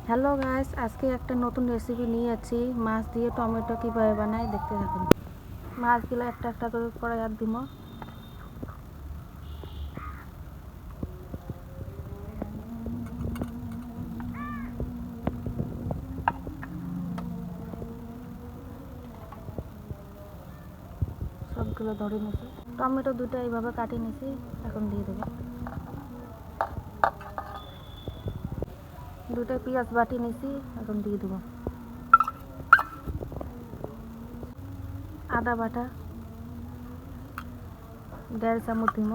Hello guys, আজকে একটা নতুন রেসিপি নিয়ে আছি। মাছ দিয়ে টমেটো কিভাবে বানাই দেখতে থাকুন। মাছগুলো একটা একটা করে কড়াইয়াত দিব। সবগুলো ধরে নিয়েছি। টমেটো দুটো এইভাবে কাটিয়ে নিয়েছি, এখন দিয়ে দেবো। দুটো পেঁয়াজ বাটি নিয়েছি, এখন দিয়ে দেবো। আদা বাটা 1.5 চামচ দিব।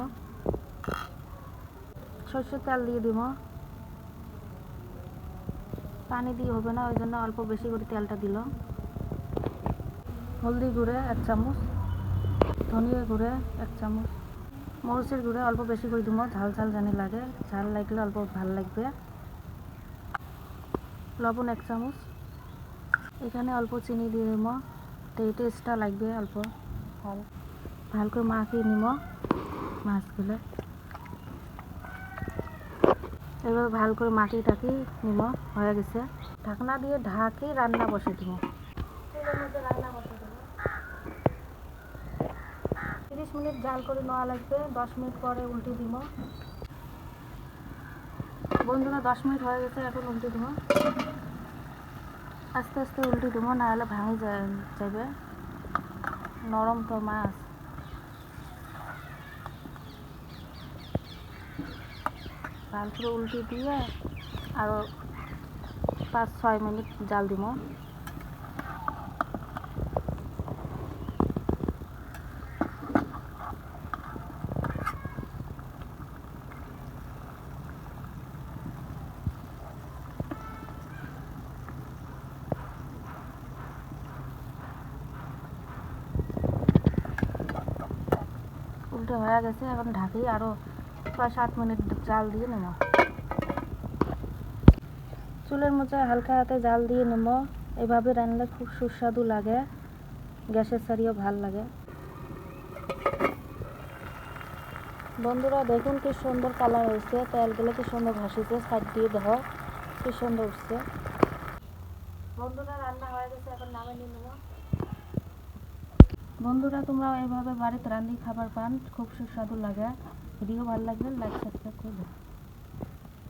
সরষের তেল দিয়ে দিব। পানি দিয়ে হবে না, ওই জন্য অল্প বেশি করে তেলটা দিল। হলদি গুঁড়ো 1 চামচ, ধনিয়া গুঁড়ো 1 চামচ, মরিচের গুঁড়ো অল্প বেশি করে দিব, ঝাল ঝাল জানি লাগে, ঝাল লাগলে অল্প ভালো লাগবে। লবণ 1 চামচ, এখানে অল্প চিনি দিয়ে দিব, টেস্টটা লাগবে অল্প। ভালো করে মাখিয়ে নিব মাছগুলো। এবার ভালো করে মাখিয়ে টাকি নিব, হয়ে গেছে। ঢাকনা দিয়ে ঢাকি রান্না বসে দিব। চুলের মধ্যে রান্না বসে দেবো। 30 মিনিট জাল করে নেওয়া লাগবে। 10 মিনিট পরে উল্টে দিব। বন্ধুরা 10 মিনিট হয়ে গেছে, এখন উল্টে দিব। আস্তে আস্তে উল্টে দিব, না হলে ভাঙে যাবে, নরম তো মাছ। ভালো করে উল্টে দিয়ে আরও 5-6 মিনিট জাল দিব। উল্টে হয়ে গেছে, এখন ঢাকি আরও 6-7 মিনিট জাল দিয়ে নেব। চুলের মধ্যে হালকা হাতে জাল দিয়ে নেব। এভাবে রান্নলে খুব সুস্বাদু লাগে, গ্যাসের ছাড়িও ভাল লাগে। বন্ধুরা দেখুন কি সুন্দর কালার হয়েছে, তেলগুলো কি সুন্দর ভাসিয়েছে, সাইড দিয়ে দেখো কি সুন্দর উঠছে। বন্ধুরা রান্না হয়ে গেছে, এখন নামিয়ে নিয়ে নেব। বন্ধুরা তোমরাও এইভাবে বাড়িতে রান্না খাবার পান, খুব সুস্বাদু লাগে। ভিডিও ভালো লাগলে লাইক সাবস্ক্রাইব করে দেবে।